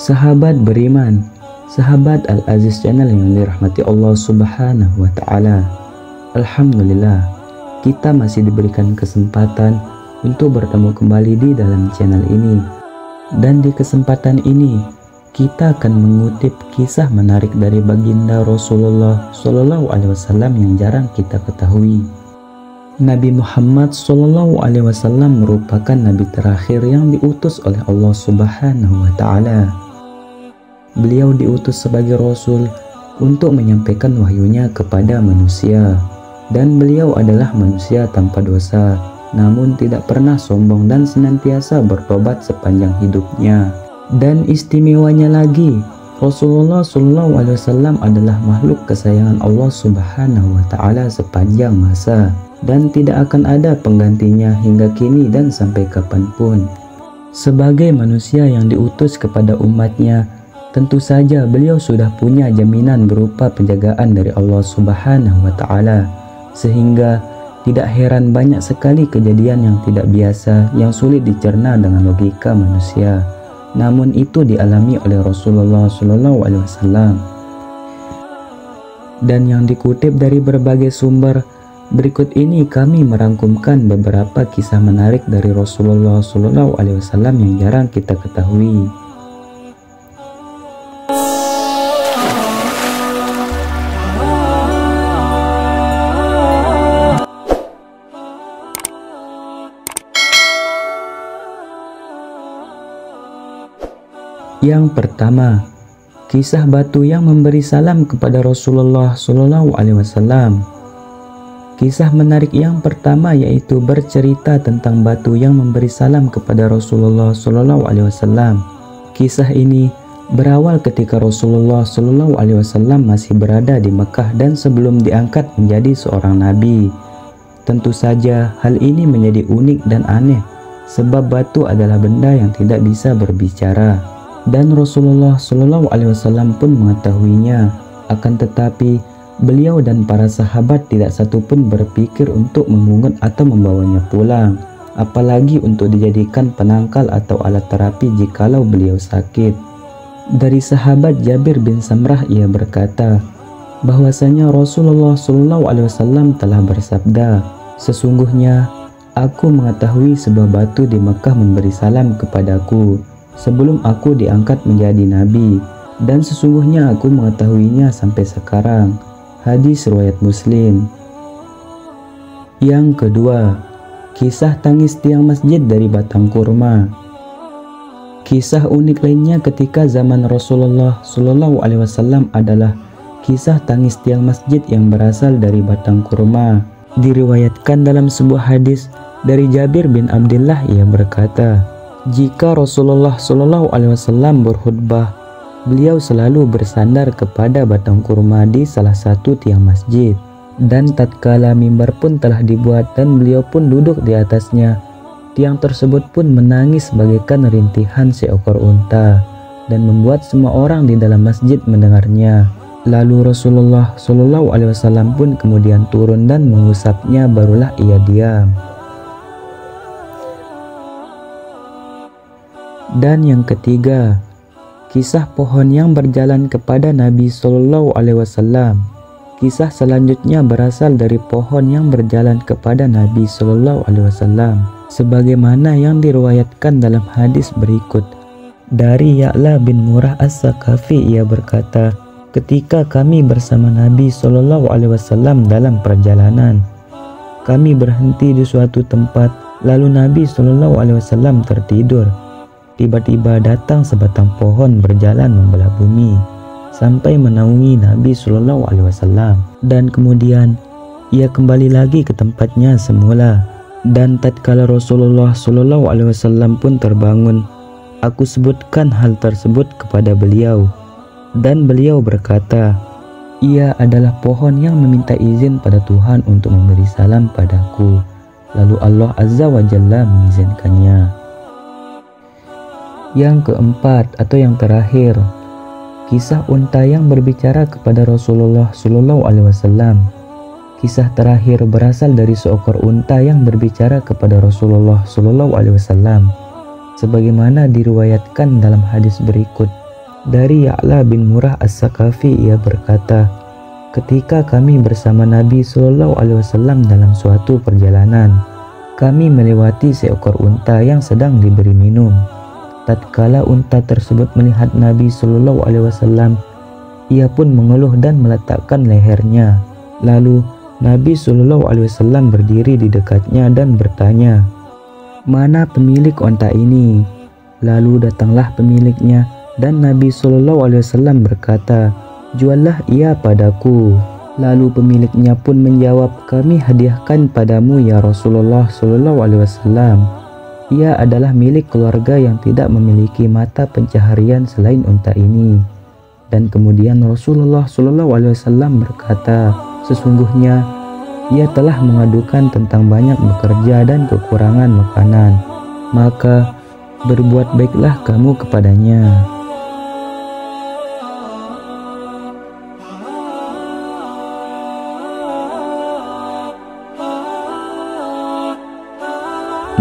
Sahabat beriman, sahabat Al-Aziz Channel yang dirahmati Allah Subhanahu wa Ta'ala. Alhamdulillah, kita masih diberikan kesempatan untuk bertemu kembali di dalam channel ini. Dan di kesempatan ini, kita akan mengutip kisah menarik dari baginda Rasulullah Shallallahu Alaihi Wasallam yang jarang kita ketahui. Nabi Muhammad Shallallahu Alaihi Wasallam merupakan nabi terakhir yang diutus oleh Allah Subhanahu wa Ta'ala. Beliau diutus sebagai Rasul untuk menyampaikan wahyunya kepada manusia, dan beliau adalah manusia tanpa dosa, namun tidak pernah sombong dan senantiasa bertobat sepanjang hidupnya. Dan istimewanya lagi, Rasulullah SAW adalah makhluk kesayangan Allah Subhanahu wa Ta'ala sepanjang masa, dan tidak akan ada penggantinya hingga kini dan sampai kapanpun. Sebagai manusia yang diutus kepada umatnya, tentu saja beliau sudah punya jaminan berupa penjagaan dari Allah Subhanahu wa Ta'ala, sehingga tidak heran banyak sekali kejadian yang tidak biasa yang sulit dicerna dengan logika manusia. Namun itu dialami oleh Rasulullah SAW. Dan yang dikutip dari berbagai sumber, berikut ini kami merangkumkan beberapa kisah menarik dari Rasulullah SAW yang jarang kita ketahui. Yang pertama, kisah batu yang memberi salam kepada Rasulullah SAW. Kisah menarik yang pertama yaitu bercerita tentang batu yang memberi salam kepada Rasulullah SAW. Kisah ini berawal ketika Rasulullah SAW masih berada di Mekah dan sebelum diangkat menjadi seorang nabi. Tentu saja hal ini menjadi unik dan aneh, sebab batu adalah benda yang tidak bisa berbicara. Dan Rasulullah SAW pun mengetahuinya. Akan tetapi beliau dan para sahabat tidak satupun berpikir untuk memungut atau membawanya pulang, apalagi untuk dijadikan penangkal atau alat terapi jikalau beliau sakit. Dari sahabat Jabir bin Samrah ia berkata bahwasanya Rasulullah SAW telah bersabda, "Sesungguhnya aku mengetahui sebuah batu di Mekah memberi salam kepadaku sebelum aku diangkat menjadi nabi, dan sesungguhnya aku mengetahuinya sampai sekarang." Hadis riwayat Muslim. Yang kedua, kisah tangis tiang masjid dari batang kurma. Kisah unik lainnya ketika zaman Rasulullah SAW adalah kisah tangis tiang masjid yang berasal dari batang kurma. Diriwayatkan dalam sebuah hadis dari Jabir bin Abdullah, ia berkata, jika Rasulullah SAW berkhutbah, beliau selalu bersandar kepada batang kurma di salah satu tiang masjid. Dan tatkala mimbar pun telah dibuat dan beliau pun duduk di atasnya, tiang tersebut pun menangis bagaikan rintihan seekor unta dan membuat semua orang di dalam masjid mendengarnya. Lalu Rasulullah SAW pun kemudian turun dan mengusapnya, barulah ia diam. Dan yang ketiga, kisah pohon yang berjalan kepada Nabi SAW. Kisah selanjutnya berasal dari pohon yang berjalan kepada Nabi SAW, sebagaimana yang diriwayatkan dalam hadis berikut. Dari Ya'la bin Murrah As-Saqafi, ia berkata, ketika kami bersama Nabi SAW dalam perjalanan, kami berhenti di suatu tempat, lalu Nabi SAW tertidur. Tiba-tiba datang sebatang pohon berjalan membelah bumi sampai menaungi Nabi SAW, dan kemudian ia kembali lagi ke tempatnya semula. Dan tatkala Rasulullah SAW pun terbangun, aku sebutkan hal tersebut kepada beliau, dan beliau berkata, ia adalah pohon yang meminta izin pada Tuhan untuk memberi salam padaku, lalu Allah Azza wa Jalla mengizinkannya. Yang keempat atau yang terakhir, kisah unta yang berbicara kepada Rasulullah SAW. Kisah terakhir berasal dari seekor unta yang berbicara kepada Rasulullah SAW, sebagaimana diriwayatkan dalam hadis berikut. Dari Ya'la bin Murrah As-Saqafi, ia berkata, ketika kami bersama Nabi SAW dalam suatu perjalanan, kami melewati seekor unta yang sedang diberi minum. Tatkala unta tersebut melihat Nabi SAW, ia pun mengeluh dan meletakkan lehernya. Lalu Nabi SAW berdiri di dekatnya dan bertanya, "Mana pemilik unta ini?" Lalu datanglah pemiliknya dan Nabi SAW berkata, "Juallah ia padaku." Lalu pemiliknya pun menjawab, "Kami hadiahkan padamu ya Rasulullah SAW. Ia adalah milik keluarga yang tidak memiliki mata pencaharian selain unta ini." Dan kemudian Rasulullah SAW berkata, "Sesungguhnya ia telah mengadukan tentang banyak bekerja dan kekurangan makanan, maka berbuat baiklah kamu kepadanya."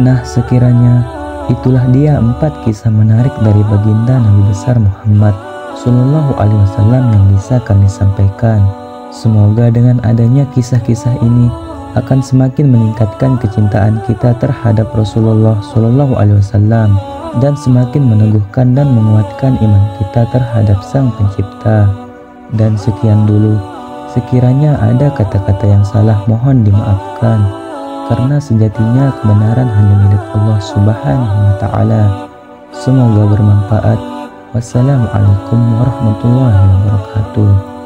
Nah, sekiranya itulah dia 4 kisah menarik dari baginda Nabi besar Muhammad SAW yang bisa kami sampaikan. Semoga dengan adanya kisah-kisah ini akan semakin meningkatkan kecintaan kita terhadap Rasulullah SAW dan semakin meneguhkan dan menguatkan iman kita terhadap Sang Pencipta. Dan sekian dulu. Sekiranya ada kata-kata yang salah, mohon dimaafkan, karena sejatinya kebenaran hanya milik Allah Subhanahu wa Ta'ala. Semoga bermanfaat. Wassalamualaikum warahmatullahi wabarakatuh.